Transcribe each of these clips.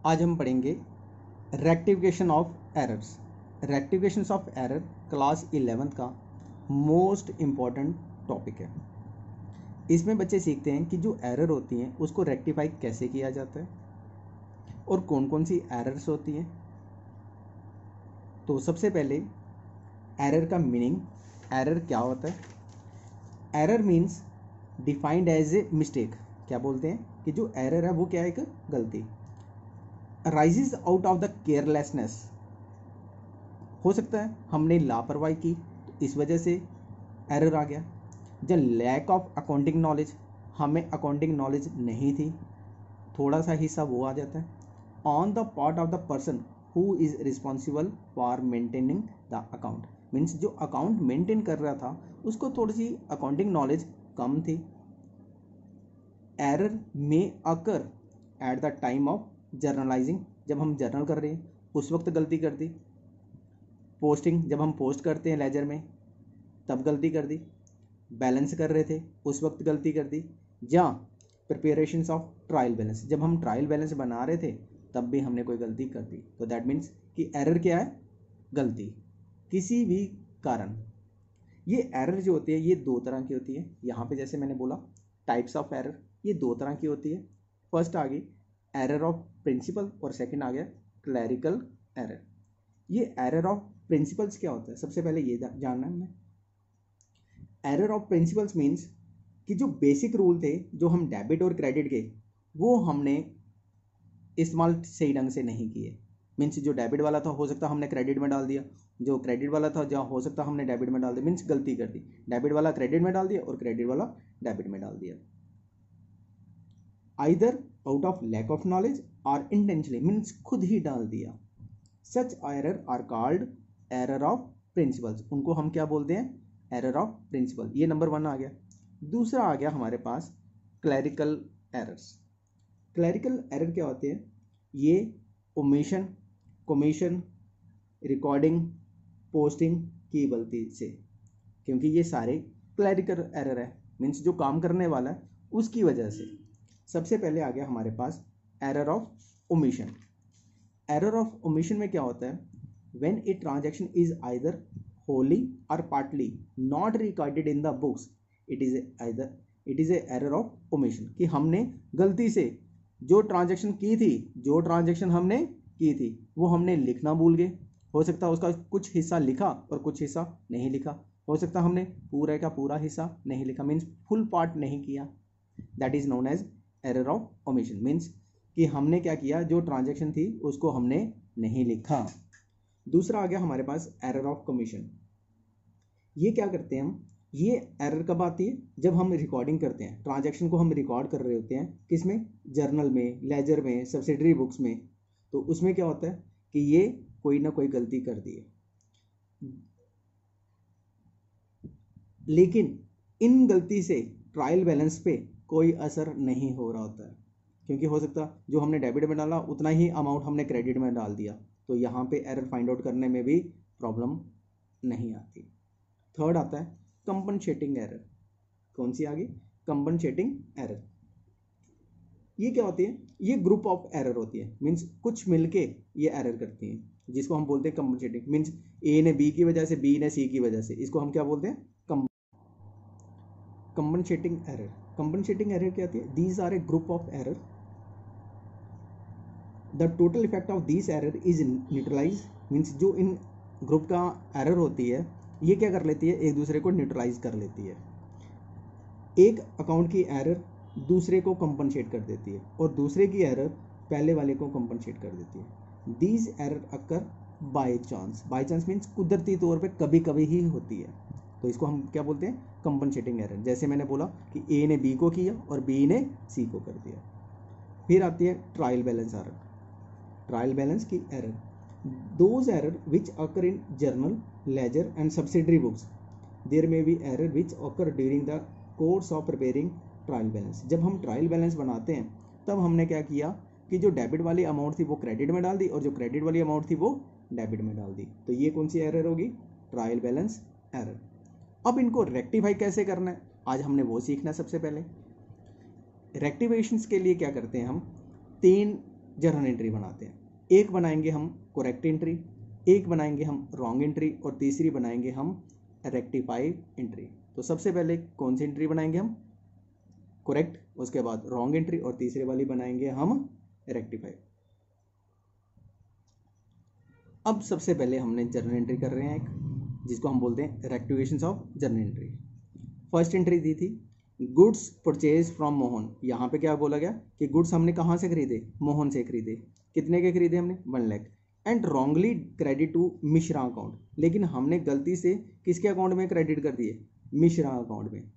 आज हम पढ़ेंगे rectification of errors. Rectification of error class 11th का मोस्ट इम्पॉर्टेंट टॉपिक है। इसमें बच्चे सीखते हैं कि जो एरर होती हैं उसको रेक्टिफाई कैसे किया जाता है और कौन कौन सी एरर्स होती हैं। तो सबसे पहले एरर का मीनिंग, एरर क्या होता है। Error means defined as a mistake. क्या बोलते हैं कि जो एरर है वो क्या है, एक गलती। Rises out of the carelessness, हो सकता है हमने लापरवाही की तो इस वजह से एरर आ गया। The lack of accounting knowledge, हमें अकाउंटिंग नॉलेज नहीं थी, थोड़ा सा हिस्सा वो आ जाता है। On the part of the person who is responsible for maintaining the account, means जो अकाउंट मेंटेन कर रहा था उसको थोड़ी सी अकाउंटिंग नॉलेज कम थी। एरर में occur at the time of journalising, जब हम जर्नल कर रहे हैं उस वक्त गलती कर दी। पोस्टिंग, जब हम पोस्ट करते हैं लेजर में तब गलती कर दी। बैलेंस कर रहे थे उस वक्त गलती कर दी। या प्रिपरेशंस ऑफ ट्रायल बैलेंस, जब हम ट्रायल बैलेंस बना रहे थे तब भी हमने कोई गलती कर दी। तो दैट मीन्स कि एरर क्या है, गलती किसी भी कारण। ये एरर जो होती है ये दो तरह की होती है। यहाँ पे जैसे मैंने बोला टाइप्स ऑफ एरर, ये दो तरह की होती है। फर्स्ट आ गई एरर ऑफ प्रिंसिपल और सेकंड आ गया क्लैरिकल एरर। ये एरर ऑफ प्रिंसिपल्स क्या होता है, सबसे पहले ये जानना है हमें। एरर ऑफ प्रिंसिपल्स मीन्स कि जो बेसिक रूल थे, जो हम डेबिट और क्रेडिट के, वो हमने इस्तेमाल सही ढंग से नहीं किए। मीन्स जो डेबिट वाला था हो सकता हमने क्रेडिट में डाल दिया, जो क्रेडिट वाला था जहाँ हो सकता हमने डेबिट में डाल दिया, मीन्स गलती कर दी। डेबिट वाला क्रेडिट में डाल दिया और क्रेडिट वाला डेबिट में डाल दिया। Either out of lack of knowledge और इंटेंशनली, मीन्स खुद ही डाल दिया। Such error are called error of principles, उनको हम क्या बोलते हैं, एरर ऑफ प्रिंसिपल। ये नंबर 1 आ गया। दूसरा आ गया हमारे पास क्लैरिकल एरर्स। क्लैरिकल एरर क्या होते हैं, ये ओमिशन, कमीशन, रिकॉर्डिंग, पोस्टिंग की गलती से, क्योंकि ये सारे क्लैरिकल एरर है, मीन्स जो काम करने वाला है उसकी वजह से। सबसे पहले आ गया हमारे पास error of omission. Error of omission में क्या होता है, when a transaction is either wholly और partly not recorded in the books, it is a error of omission, कि हमने गलती से जो ट्रांजैक्शन की थी, वो हमने लिखना भूल गए। हो सकता है उसका कुछ हिस्सा लिखा और कुछ हिस्सा नहीं लिखा। हो सकता हमने पूरे का पूरा हिस्सा नहीं लिखा, मीन्स फुल पार्ट नहीं किया। That is known as error of omission, means कि हमने क्या किया, जो ट्रांजैक्शन थी उसको हमने नहीं लिखा। दूसरा आ गया हमारे पास एरर ऑफ कमीशन। ये क्या करते हैं हम, ये एरर कब आती है, जब हम रिकॉर्डिंग करते हैं, ट्रांजैक्शन को हम रिकॉर्ड कर रहे होते हैं, किसमें, जर्नल में, लेजर में, सब्सिडरी बुक्स में। तो उसमें क्या होता है कि ये कोई ना कोई गलती कर दी है, लेकिन इन गलती से ट्रायल बैलेंस पे कोई असर नहीं हो रहा होता है, क्योंकि हो सकता जो हमने डेबिट में डाला उतना ही अमाउंट हमने क्रेडिट में डाल दिया। तो यहाँ पे एरर फाइंड आउट करने में भी प्रॉब्लम नहीं आती। थर्ड आता है कंपनसेटिंग एरर। कौन सी आ गई, कंपनसेटिंग एरर। ये क्या होती है, ये ग्रुप ऑफ एरर होती है, मीन्स कुछ मिलके ये एरर करती हैं, जिसको हम बोलते हैं कंपनसेटिंग। मीन्स ए ने बी की वजह से, बी ने सी की वजह से, इसको हम क्या बोलते हैं, कंपनसेटिंग एरर। कंपनसेटिंग एरर क्या होती है, these are a group of error, the total effect of this error is neutralize, means जो इन ग्रुप का एरर होती है ये क्या कर लेती है, एक दूसरे को न्यूट्रलाइज कर लेती है। एक अकाउंट की एरर दूसरे को कंपनसेट कर देती है और दूसरे की एरर पहले वाले को कंपनसेट कर देती है। These error occur by chance, by chance means कुदरती तौर पे कभी कभी ही होती है, तो इसको हम क्या बोलते हैं, कंपनसेटिंग एरर। जैसे मैंने बोला कि ए ने बी को किया और बी ने सी को कर दिया। फिर आती है trial balance error. Trial balance की error, those error which occur in journal, ledger and subsidiary books, there may be error which occur during the course of preparing trial balance. जब हम ट्रायल बैलेंस बनाते हैं तब हमने क्या किया कि जो डेबिट वाली अमाउंट थी वो क्रेडिट में डाल दी और जो क्रेडिट वाली अमाउंट थी वो डेबिट में डाल दी। तो ये कौन सी एरर होगी, ट्रायल बैलेंस एरर। अब इनको रेक्टिफाई कैसे करना है, आज हमने वो सीखना है। सबसे पहले रेक्टिफिकेशंस के लिए क्या करते हैं हम, 3 जर्नल एंट्री बनाते हैं। एक बनाएंगे हम करेक्ट एंट्री, एक बनाएंगे हम रॉन्ग एंट्री और तीसरी बनाएंगे हम रेक्टिफाइड एंट्री। तो सबसे पहले कौन सी एंट्री बनाएंगे हम? करेक्ट, उसके बाद रॉन्ग एंट्री और तीसरे वाली बनाएंगे हम रेक्टिफाइड। अब सबसे पहले हमने जर्नल एंट्री कर रहे हैं एक, जिसको हम बोलते हैं rectifications of journal entry. First entry दी थी गुड्स परचेज फ्रॉम मोहन। यहाँ पे क्या बोला गया कि गुड्स हमने कहाँ से खरीदे? मोहन से खरीदे। कितने के खरीदे हमने? 1 lakh. And wrongly credit to Mishra account, लेकिन हमने गलती से किसके अकाउंट में क्रेडिट कर दिए? मिश्रा अकाउंट में।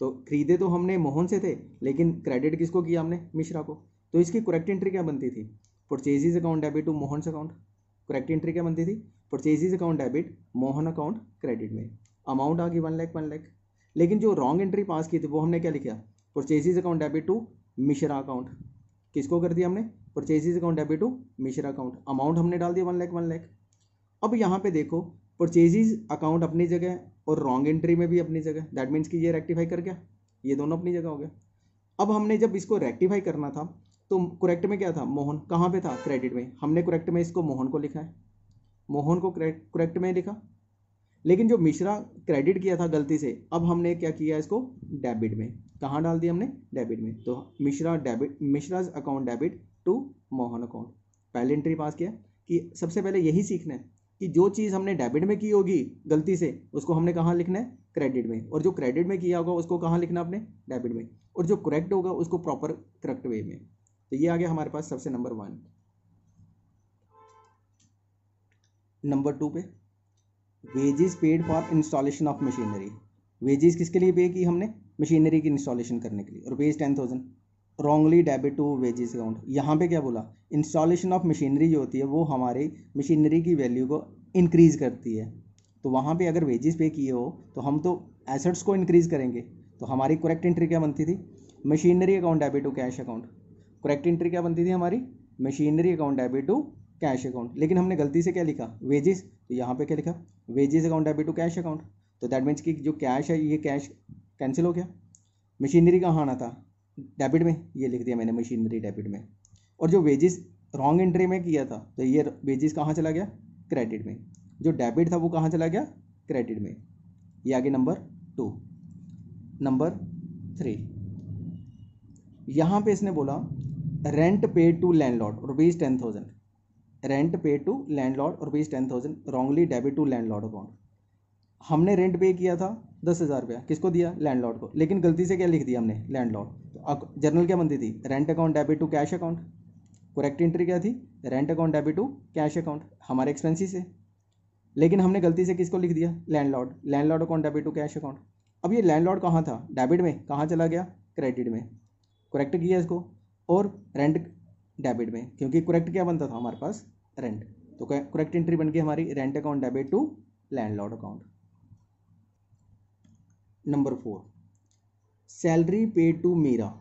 तो खरीदे तो हमने मोहन से थे, लेकिन क्रेडिट किसको किया हमने? मिश्रा को। तो इसकी करेक्ट एंट्री क्या बनती थी? Purchases account debit to Mohan account. Correct entry क्या बनती थी? Purchases account debit, Mohan account credit में। अमाउंट आ गई 1 लाख 1 लाख। लेकिन जो रॉन्ग एंट्री पास की थी वो हमने क्या लिखा? Purchases account debit to Mishra account. किसको कर दिया हमने? Purchases account debit to Mishra account. Amount हमने डाल दिया 1 लाख 1 लाख। अब यहाँ पे देखो परचेजेज अकाउंट अपनी जगह और रॉन्ग एंट्री में भी अपनी जगह, दैट मीन्स कि ये रेक्टिफाई कर गया, ये दोनों अपनी जगह हो गया। अब हमने जब इसको रेक्टिफाई करना था तो करेक्ट में क्या था? मोहन। कहाँ पे था? क्रेडिट में। हमने करेक्ट में इसको मोहन को लिखा है, मोहन को करेक्ट में लिखा। लेकिन जो मिश्रा क्रेडिट किया था गलती से, अब हमने क्या किया? इसको डेबिट में। कहाँ डाल दिया हमने? डेबिट में। तो Mishra debit, Mishra's account debit to Mohan account. पहले एंट्री पास किया कि सबसे पहले यही सीखना है कि जो चीज़ हमने डेबिट में की होगी गलती से, उसको हमने कहाँ लिखना है? क्रेडिट में। और जो क्रेडिट में किया होगा उसको कहाँ लिखना अपने? डेबिट में। और जो करेक्ट होगा उसको प्रॉपर करेक्ट वे में। तो ये आ गया हमारे पास सबसे नंबर 1। नंबर 2 पे wages paid for installation of machinery. Wages किसके लिए पे की हमने? मशीनरी की इंस्टॉलेशन करने के लिए, ₹10,000। Wrongly debit to wages account. यहाँ पे क्या बोला? इंस्टॉलेशन ऑफ मशीनरी जो होती है वो हमारी मशीनरी की वैल्यू को इंक्रीज करती है। तो वहाँ पे अगर वेजेस पे किए हो तो हम तो एसेट्स को इंक्रीज करेंगे। तो हमारी करेक्ट एंट्री क्या बनती थी? Machinery account debit to cash account. Correct entry क्या बनती थी हमारी? Machinery account debit to cash account. लेकिन हमने गलती से क्या लिखा? वेजेस। तो यहाँ पे क्या लिखा? Wages account debit to cash account. तो दैट मीन्स कि जो कैश है ये कैश कैंसिल हो गया। मशीनरी कहाँ आना था? डेबिट में। ये लिख दिया मैंने मशीनरी डेबिट में। और जो वेजेस रॉन्ग एंट्री में किया था तो ये वेजेस कहाँ चला गया? क्रेडिट में। जो डेबिट था वो कहाँ चला गया? क्रेडिट में। ये आगे नंबर 2। नंबर 3, यहाँ पे इसने बोला rent paid to landlord ₹10,000। Rent paid to landlord ₹10,000 wrongly debit to landlord account. हमने रेंट पे किया था 10,000 रुपया, किसको दिया? लैंडलॉर्ड को। लेकिन गलती से क्या लिख दिया हमने? लैंडलॉर्ड। तो जर्नल क्या बनती थी? Rent account debit to cash account. Correct entry क्या थी? Rent account debit to cash account, हमारे एक्सपेंसिस है। लेकिन हमने गलती से किसको लिख दिया? Landlord. Landlord account debit to cash account. अब ये लैंडलॉर्ड कहाँ था? डेबिट में। कहाँ चला गया? क्रेडिट में। करेक्ट किया इसको। और रेंट डेबिट में, क्योंकि करेक्ट क्या बनता था हमारे पास? रेंट। तो करेक्ट एंट्री बन गई हमारी rent account debit to landlord account. Number 4, salary paid to Meera.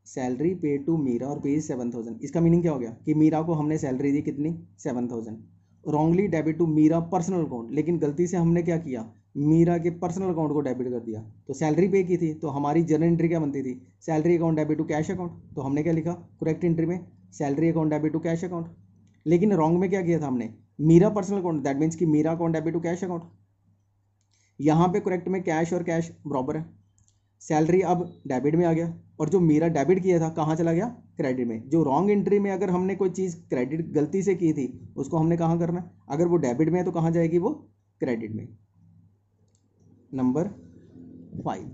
Salary paid to Meera और ₹7,000। इसका मीनिंग क्या हो गया कि मीरा को हमने सैलरी दी कितनी? 7,000। Wrongly debit to Meera personal account. लेकिन गलती से हमने क्या किया? मीरा के पर्सनल अकाउंट को डेबिट कर दिया। तो सैलरी पे की थी तो हमारी जर्नल एंट्री क्या बनती थी? Salary account debit to cash account. तो हमने क्या लिखा करेक्ट एंट्री में? Salary account debit to cash account. लेकिन रॉन्ग में क्या किया था हमने? Meera personal account, that means कि Meera account debit to cash account. यहाँ पे करेक्ट में कैश और कैश बराबर है। सैलरी अब डेबिट में आ गया और जो मीरा डेबिट किया था कहाँ चला गया? क्रेडिट में। जो रॉन्ग एंट्री में अगर हमने कोई चीज़ क्रेडिट गलती से की थी उसको हमने कहाँ करना है? अगर वो डेबिट में है तो कहाँ जाएगी? वो क्रेडिट में। नंबर 5,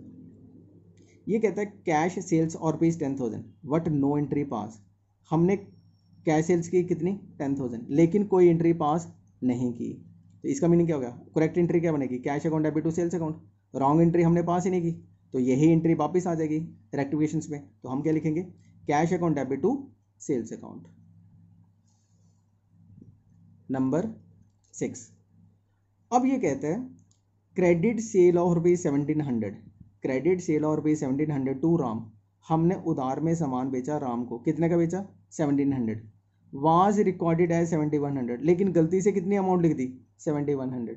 ये कहता है कैश सेल्स और ₹10,000 बट नो एंट्री पास। हमने कैश सेल्स की कितनी? 10,000, लेकिन कोई एंट्री पास नहीं की। तो इसका मीनिंग क्या होगा? करेक्ट एंट्री क्या बनेगी? Cash account debit to sales account. Wrong entry हमने पास ही नहीं की तो यही एंट्री वापस आ जाएगी रेक्टिफिकेशंस में। तो हम क्या लिखेंगे? Cash account debit to sales account. Number 6, अब ये कहता है credit sale of ₹1,700। Credit sale of ₹1,700 to Ram. हमने उधार में सामान बेचा राम को। कितने का बेचा? 1,700। वाज रिकॉर्डेड एज 7,100, लेकिन गलती से कितनी अमाउंट लिख दी? 7,100।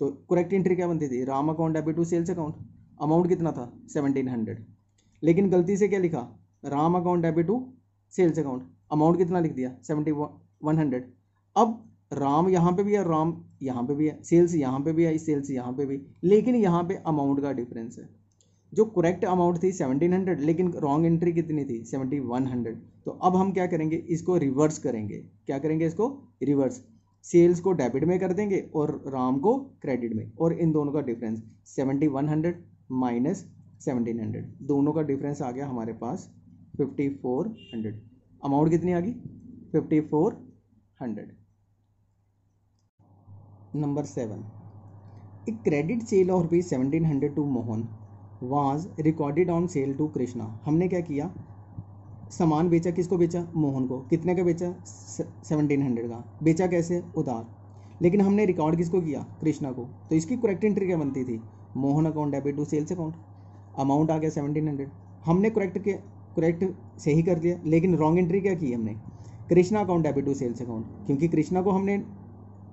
तो करेक्ट एंट्री क्या बनती थी? Ram account debit to sales account. Amount कितना था? 1,700। लेकिन गलती से क्या लिखा? Ram account debit to sales account. Amount कितना लिख दिया 7100। अब राम यहाँ पे भी है, राम यहाँ पे भी है, सेल्स यहाँ पे भी है, सेल्स यहाँ पे भी, लेकिन यहाँ पे अमाउंट का डिफरेंस है। जो करेक्ट अमाउंट थी 1700 लेकिन रॉन्ग एंट्री कितनी थी 7100। तो अब हम क्या करेंगे, इसको रिवर्स करेंगे। क्या करेंगे, इसको रिवर्स, सेल्स को डेबिट में कर देंगे और राम को क्रेडिट में, और इन दोनों का डिफरेंस 7100 माइनस 1700, दोनों का डिफरेंस आ गया हमारे पास 5400। अमाउंट कितनी आ गई 5400। Number 7, a credit sale of rupees 1700 to Mohan was recorded on sale to Krishna. हमने क्या किया, सामान बेचा, किसको बेचा, मोहन को। कितने का बेचा 1700 का। बेचा कैसे, उधार, लेकिन हमने रिकॉर्ड किसको किया, कृष्णा को। तो इसकी करेक्ट एंट्री क्या बनती थी, Mohan account debit to sales account. Amount आ गया 1700, हमने करेक्ट सही कर दिया, लेकिन रॉन्ग एंट्री क्या की हमने, Krishna account debit to sales account, क्योंकि कृष्णा को हमने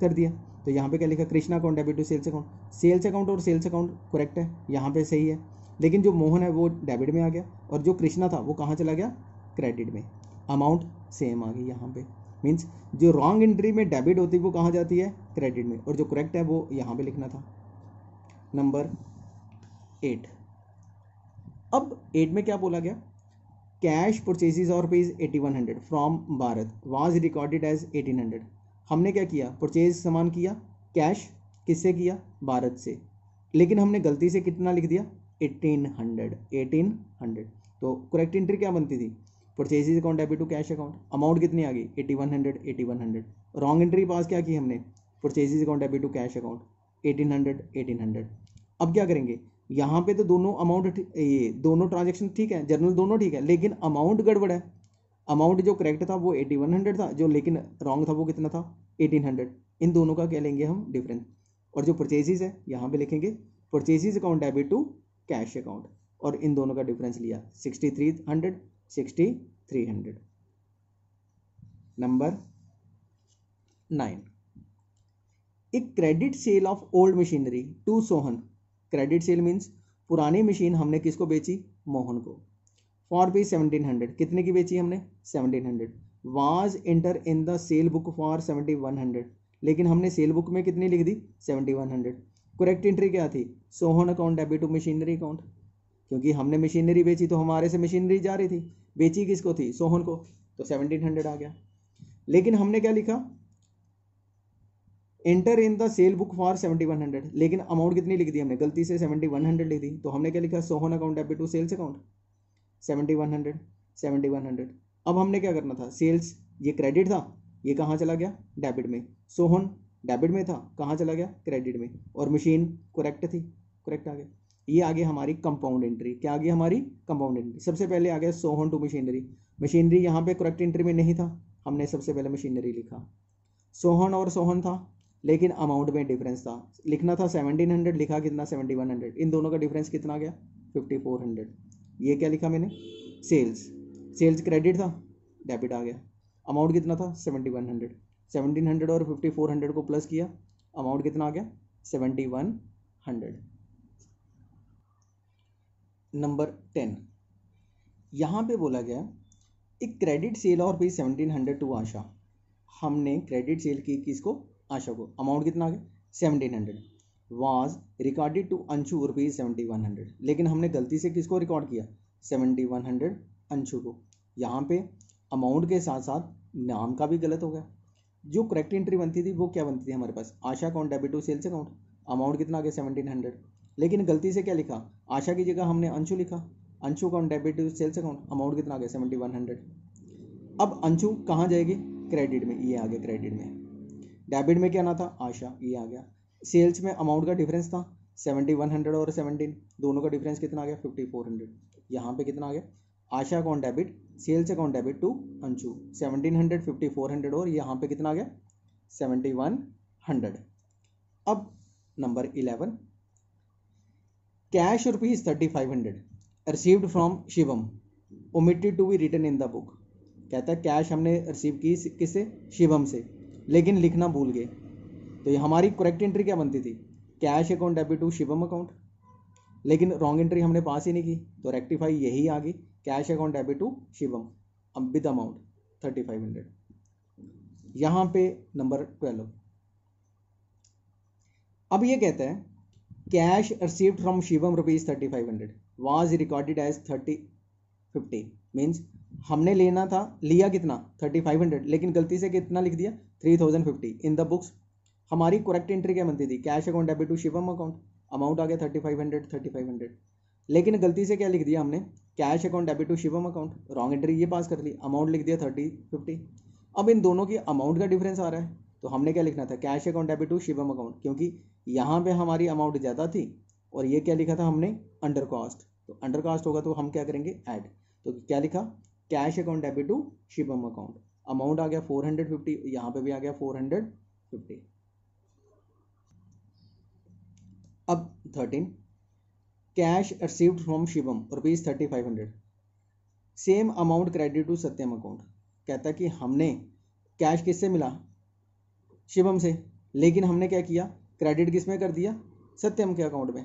कर दिया। तो यहाँ पे क्या लिखा, Krishna account debit to sales account. Sales account और सेल्स अकाउंट करेक्ट है, यहाँ पे सही है, लेकिन जो मोहन है वो डेबिट में आ गया और जो कृष्णा था वो कहाँ चला गया, क्रेडिट में। अमाउंट सेम आ गई यहाँ पे, मीन्स जो रॉन्ग एंट्री में डेबिट होती है वो कहाँ जाती है, क्रेडिट में, और जो करेक्ट है वो यहाँ पे लिखना था। नंबर 8, अब 8 में क्या बोला गया, कैश परचेजेज और rupees 8100 from Bharat was recorded as 1800। हमने क्या किया, परचेज सामान किया, कैश किससे किया, भारत से, लेकिन हमने गलती से कितना लिख दिया 1800। तो करेक्ट एंट्री क्या बनती थी, purchases account debit to cash account. Amount कितनी आ गई 8100। रॉन्ग एंट्री पास क्या की हमने, purchases account debit to cash account 1800। अब क्या करेंगे, यहाँ पे तो दोनों अमाउंट, ये दोनों ट्रांजेक्शन ठीक है, जर्नल दोनों ठीक है, लेकिन अमाउंट गड़बड़ है। अमाउंट जो करेक्ट था वो 8100 था, जो लेकिन रॉन्ग था वो कितना था 1800। इन दोनों का क्या लेंगे हम, डिफरेंस। और जो परचेजेज है यहाँ पे लिखेंगे purchases account debit to cash account, और इन दोनों का डिफरेंस लिया 6300। Number 9, a credit sale of old machinery to Sohan. Credit sale means पुरानी मशीन हमने किसको बेची, मोहन को, फॉर रुपीज 1700। कितने की बेची हमने 1700। Was enter in the cell book for 7100, लेकिन हमने सेल बुक में कितनी लिख दी 7100। करेक्ट एंट्री क्या थी, Sohan account debit to machinery account, क्योंकि हमने मशीनरी बेची तो हमारे से मशीनरी जा रही थी, बेची किसको थी, सोहन को, तो 1700 आ गया। लेकिन हमने क्या लिखा, enter in the cell book for 7100, लेकिन अमाउंट कितनी लिख दी हमने, गलती से 7100 लिख दी। तो हमने क्या लिखा, Sohan account debit to sales account 7100। अब हमने क्या करना था, सेल्स ये क्रेडिट था, ये कहाँ चला गया, डेबिट में। सोहन डेबिट में था, कहाँ चला गया, क्रेडिट में। और मशीन करेक्ट थी, करेक्ट आ गया। ये आ गया हमारी कंपाउंड एंट्री। क्या आ गई हमारी कंपाउंड एंट्री। सबसे पहले आ गया सोहन टू मशीनरी। मशीनरी यहाँ पे करेक्ट एंट्री में नहीं था, हमने सबसे पहले मशीनरी लिखा। सोहन और सोहन था, लेकिन अमाउंट में डिफरेंस था, लिखना था 1700, लिखा कितना 7100। इन दोनों का डिफरेंस कितना आ गया 5400। ये क्या लिखा मैंने, सेल्स क्रेडिट था, डेबिट आ गया। अमाउंट कितना था 7100। 1700 और 5400 को प्लस किया, अमाउंट कितना आ गया 7100। नंबर 10, यहाँ पे बोला गया एक क्रेडिट सेल और रुपीज 1700 टू आशा। हमने क्रेडिट सेल की किसको, आशा को। अमाउंट कितना आ गया 1700। Was recorded to Anshu rupees 7100, लेकिन हमने गलती से किसको रिकॉर्ड किया 7100 अंशु को। यहाँ पे अमाउंट के साथ साथ नाम का भी गलत हो गया। जो करेक्ट एंट्री बनती थी वो क्या बनती थी हमारे पास, Asha account debit to sales account. Amount कितना आ गया 1700, लेकिन गलती से क्या लिखा, आशा की जगह हमने अंशु लिखा, Anshu account debit to sales account. Amount कितना आ गया 7100। अब अंशु कहाँ जाएगी, क्रेडिट में, ये आ गया क्रेडिट में। डेबिट में क्या ना था, आशा, ये आ गया। सेल्स में अमाउंट का डिफरेंस था 7100 और 17, दोनों का डिफरेंस कितना आ गया 5400। यहाँ पे कितना आ गया, Asha account debit sales account debit to Anshu 1700 5400, और यहाँ पे कितना आ गया 7100। अब number 11, cash rupees 3500 received from Shivam omitted to be written in the book. कहता है कैश हमने रिसीव की किससे, शिवम से, लेकिन लिखना भूल गए। तो ये हमारी करेक्ट एंट्री क्या बनती थी, cash account debit to Shivam account, लेकिन रॉन्ग एंट्री हमने पास ही नहीं की, तो रेक्टिफाई यही आ गई, cash account debit to Shivam अब विद अमाउंट 3500। यहाँ पे नंबर 12। अब ये कहता है cash received from Shivam rupees 3500 was recorded as 3050। Means हमने लेना था, लिया कितना 3500, लेकिन गलती से कितना लिख दिया 3050 इन द बुक्स। हमारी करेक्ट एंट्री क्या बनती थी, cash account debit to Shivam account, amount आ गया 3500। लेकिन गलती से क्या लिख दिया हमने, cash account debit to Shivam account, wrong entry ये पास कर ली, अमाउंट लिख दिया 3050। अब इन दोनों की अमाउंट का डिफरेंस आ रहा है, तो हमने क्या लिखना था, cash account debit to Shivam account, क्योंकि यहाँ पे हमारी अमाउंट ज़्यादा थी और ये क्या लिखा था हमने अंडर कॉस्ट, तो अंडर कॉस्ट होगा तो हम क्या करेंगे ऐड, तो क्या लिखा cash account debit to Shivam account, amount आ गया 450, यहाँ पे भी आ गया 450। अब 13 cash received from Shivam rupees 3500 same amount credit to Satyam account. कहता है कि हमने कैश किससे मिला, शिवम से, लेकिन हमने क्या किया क्रेडिट किस में कर दिया, सत्यम के अकाउंट में।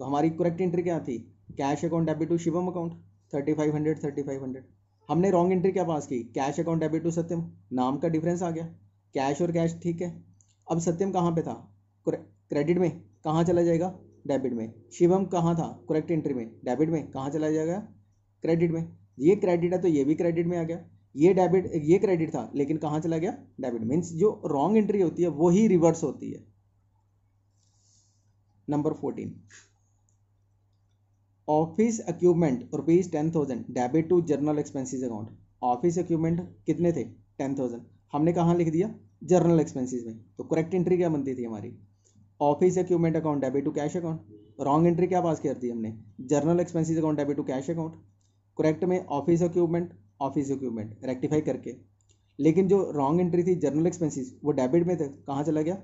तो हमारी करेक्ट एंट्री क्या थी, cash account debit to Shivam account 3500। हमने रॉन्ग एंट्री क्या पास की, cash account debit to Satyam, नाम का डिफरेंस आ गया, कैश और कैश ठीक है। अब सत्यम कहाँ पे था, क्रेडिट में, कहाँ चला जाएगा डेबिट में। शिवम कहाँ था करेक्ट एंट्री में, डेबिट में, कहाँ चला जाएगा क्रेडिट में। ये क्रेडिट है तो ये भी क्रेडिट में आ गया, ये डेबिट, ये क्रेडिट था लेकिन कहाँ चला गया डेबिट। मीन्स जो रॉन्ग एंट्री होती है वो ही रिवर्स होती है। Number 14 office equipment rupees 10,000 debit to general expenses account. Office equipment कितने थे 10,000, हमने कहाँ लिख दिया जर्नल एक्सपेंसेस में, तो करेक्ट एंट्री क्या बनती थी हमारी, office equipment account debit to cash account. Wrong entry क्या पास कर दी हमने, general expenses account debit to cash account. Correct में ऑफिस इक्विपमेंट रेक्टिफाई करके, लेकिन जो रॉन्ग एंट्री थी जर्नल एक्सपेंसेस वो डेबिट में थे, कहाँ चला गया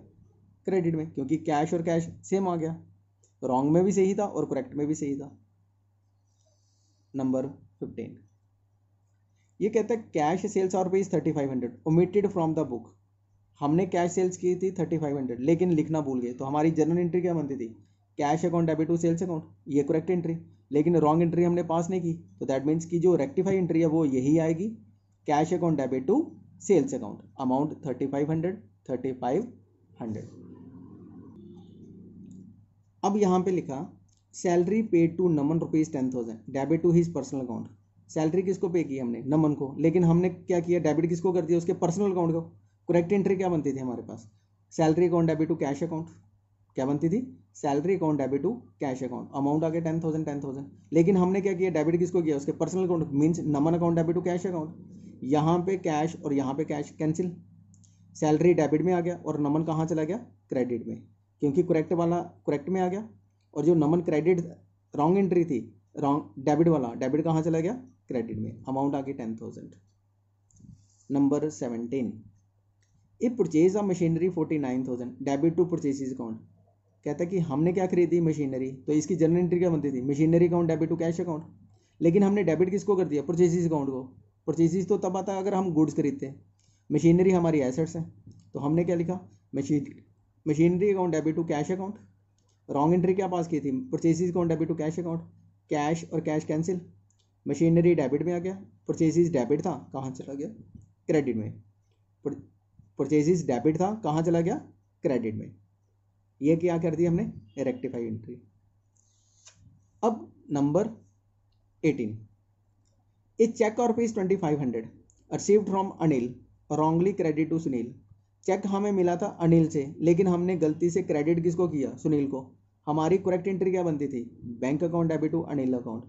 क्रेडिट में, क्योंकि कैश और कैश सेम आ गया, रॉन्ग में भी सही था और करेक्ट में भी सही था। नंबर 15 ये कहता है cash sales are rupees 3500 omitted from the book. हमने कैश सेल्स की थी 3500 लेकिन लिखना भूल गए, तो हमारी जर्नल एंट्री क्या बनती थी, cash account debit to sales account, ये करेक्ट एंट्री, लेकिन रॉन्ग एंट्री हमने पास नहीं की, तो दैट मीन्स की जो रेक्टिफाई एंट्री है वो यही आएगी, cash account debit to sales account, amount 3500। अब यहाँ पे लिखा salary paid to Naman rupees 10,000 debit to his personal account. Salary किसको पे की हमने, नमन को, लेकिन हमने क्या किया डेबिट किसको कर दिया, उसके पर्सनल अकाउंट को। करेक्ट एंट्री क्या बनती थी हमारे पास, salary account debit to cash account, क्या बनती थी salary account debit to cash account, amount आ गया 10,000। लेकिन हमने क्या किया डेबिट किसको किया, उसके personal account, means Naman account debit to cash account. यहाँ पे कैश और यहाँ पे कैश कैंसिल, सैलरी डेबिट में आ गया और नमन कहाँ चला गया क्रेडिट में, क्योंकि करेक्ट वाला करेक्ट में आ गया और जो नमन क्रेडिट रॉन्ग एंट्री थी रॉन्ग डेबिट वाला, डेबिट कहाँ चला गया क्रेडिट में, अमाउंट आ गई 10,000। Number 17 a purchase of machinery 49,000 debit to purchases account. कहता है कि हमने क्या खरीदी मशीनरी, तो इसकी जर्नल एंट्री क्या बनती थी, machinery account debit to cash account, लेकिन हमने डेबिट किसको कर दिया परचेजेज अकाउंट को। परचेजेज तो तब आता है अगर हम गुड्स खरीदते हैं, मशीनरी हमारी एसेट्स हैं, तो हमने क्या लिखा machinery account debit to cash account. Wrong entry क्या पास की थी, purchases account debit to cash account, cash और कैश कैंसिल, मशीनरी डेबिट में आ गया, परचेजेज डेबिट था कहाँ चला गया क्रेडिट में, परचेजेज डेबिट था कहाँ चला गया क्रेडिट में। ये क्या कर दिया हमने रेक्टिफाई एंट्री। अब नंबर 18 ए चेक और rupees 2500 received from Anil wrongly credit to Sunil. Cheque हमें मिला था अनिल से, लेकिन हमने गलती से क्रेडिट किसको किया सुनील को। हमारी करेक्ट एंट्री क्या बनती थी, bank account debit to Anil account,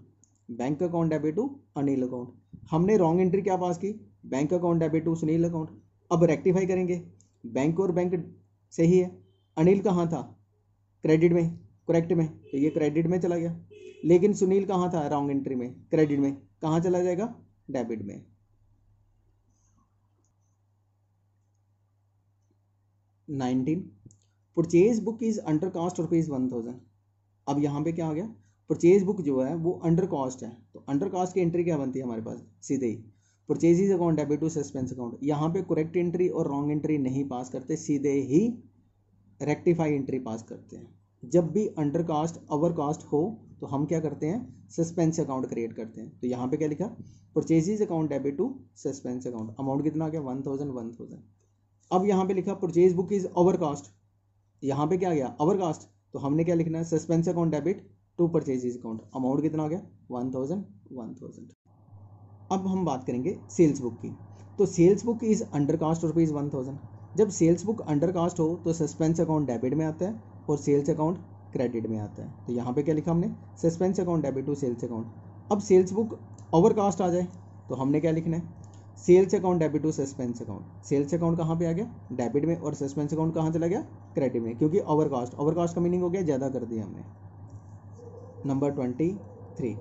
bank account debit to Anil account. हमने रॉन्ग एंट्री क्या पास की, bank account debit to Sunil account. अब रेक्टिफाई करेंगे, बैंक और बैंक सही है, अनिल कहाँ था क्रेडिट में करेक्ट में, तो ये क्रेडिट में चला गया, लेकिन सुनील कहाँ था रॉन्ग एंट्री में क्रेडिट में, कहाँ चला जाएगा डेबिट में। 19 purchase book is under cost rupees 1,000। अब यहाँ पे क्या आ गया, परचेज बुक जो है वो अंडर कॉस्ट है, तो अंडर कॉस्ट की एंट्री क्या बनती है हमारे पास सीधे ही purchases account debit to suspense account. यहाँ पे करेक्ट एंट्री और रॉन्ग एंट्री नहीं पास करते, सीधे ही रेक्टिफाई एंट्री पास करते हैं। जब भी अंडर कास्ट ओवर कास्ट हो तो हम क्या करते हैं, सस्पेंस अकाउंट क्रिएट करते हैं। तो यहाँ पे क्या लिखा, purchases account debit to suspense account, amount कितना आ गया 1000। अब यहाँ पे लिखा purchase book is overcast, यहाँ पे क्या आ गया ओवर कास्ट, तो हमने क्या लिखना है, suspense account debit to purchases account, amount कितना आ गया 1000। अब हम बात करेंगे सेल्स बुक की। तो sales book is undercast ₹1000। जब सेल्स बुक अंडर कास्ट हो तो सस्पेंस अकाउंट डेबिट में आता है और सेल्स अकाउंट क्रेडिट में आता है। तो यहाँ पे क्या लिखा हमने, suspense account debit to sales account. अब सेल्स बुक ओवर कास्ट आ जाए तो हमने क्या लिखना है, sales account debit to suspense account. Sales account कहाँ पे आ गया, डेबिट में, और सस्पेंस अकाउंट कहाँ चला गया, क्रेडिट में, क्योंकि ओवर कास्ट का मीनिंग हो गया ज़्यादा कर दिया हमने। Number 23,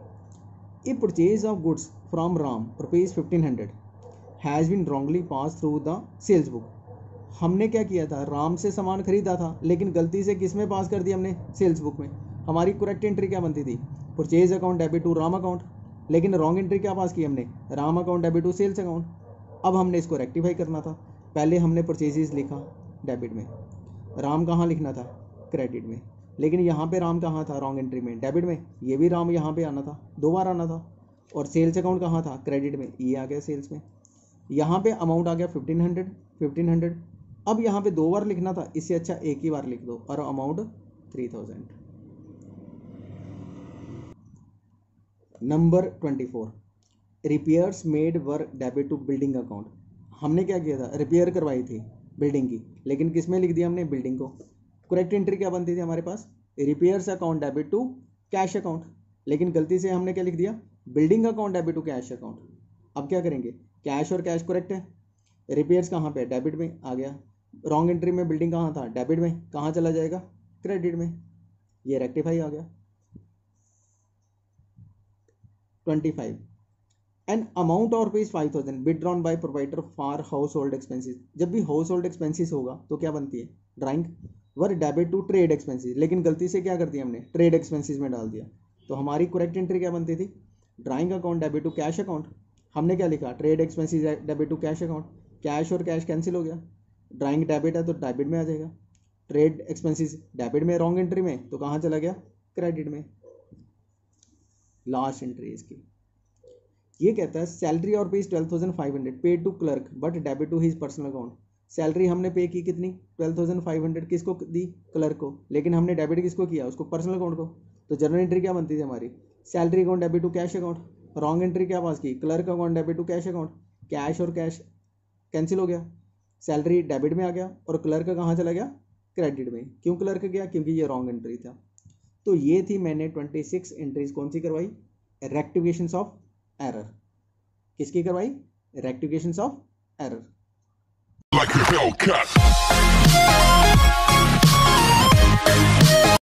a purchase of goods from Ram ₹1500 has been wrongly pass through the sales book. हमने क्या किया था, राम से सामान खरीदा था लेकिन गलती से किस में पास कर दिया हमने, सेल्स बुक में। हमारी करेक्ट एंट्री क्या बनती थी, purchase account debit to Ram account, लेकिन रॉन्ग एंट्री क्या पास की हमने, Ram account debit to sales account. अब हमने इसको रेक्टिफाई करना था, पहले हमने परचेजेस लिखा डेबिट में, राम कहाँ लिखना था, क्रेडिट में, लेकिन यहाँ पे राम कहाँ था, रॉन्ग एंट्री में, डेबिट में, ये भी राम यहाँ पे आना था, 2 बार आना था। और सेल्स अकाउंट कहाँ था, क्रेडिट में, ये आ गया सेल्स में। यहाँ पे अमाउंट आ गया 1500। अब यहाँ पे 2 बार लिखना था, इससे अच्छा एक ही बार लिख दो, और amount 3000। Number 24, repairs made were debit to building account. हमने क्या किया था, रिपेयर करवाई थी बिल्डिंग की, लेकिन किस में लिख दिया हमने, बिल्डिंग को। करेक्ट एंट्री क्या बनती थी हमारे पास, repairs account debit to cash account, लेकिन गलती से हमने क्या लिख दिया, building account debit to cash account. अब क्या करेंगे, कैश और कैश करेक्ट है, रिपेयर्स कहाँ पे, डेबिट में आ गया, रॉन्ग एंट्री में बिल्डिंग कहाँ था, डेबिट में, कहाँ चला जाएगा, क्रेडिट में, ये रेक्टिफाई आ गया। 25, एन अमाउंट और ₹5000 withdrawn bye provider for house hold expenses. जब भी हाउस होल्ड एक्सपेंसिस होगा तो क्या बनती है, drawing were debit to trade expenses, लेकिन गलती से क्या कर दिया हमने, ट्रेड एक्सपेंसिस में डाल दिया। तो हमारी करेक्ट एंट्री क्या बनती थी, drawing account debit to cash account. हमने क्या लिखा, trade expenses debit to cash account, cash और कैश कैंसिल हो गया, ड्राइंग डेबिट है तो डेबिट में आ जाएगा, ट्रेड एक्सपेंसिस डेबिट में, रॉन्ग एंट्री में, तो कहाँ चला गया, क्रेडिट में। लास्ट एंट्री इसकी, ये कहता है सैलरी और pays 12,500 paid to clerk but debit to his personal account. Salary हमने पे की कितनी, 12,500, किसको दी, क्लर्क को, लेकिन हमने डेबिट किसको किया, उसको पर्सनल अकाउंट को। तो जनरल एंट्री क्या बनती थी हमारी, salary account debit to cash account, wrong entry क्या पास की, clerk account debit to cash account, cash और कैश कैंसिल हो गया, सैलरी डेबिट में आ गया और क्लर्क कहाँ चला गया, क्रेडिट में। क्यों क्लर्क गया, क्योंकि ये रॉन्ग एंट्री था। तो ये थी मैंने 26 एंट्रीज कौन सी करवाई, रेक्टिफिकेशंस ऑफ एरर। किसकी करवाई, रेक्टिफिकेशंस ऑफ एरर।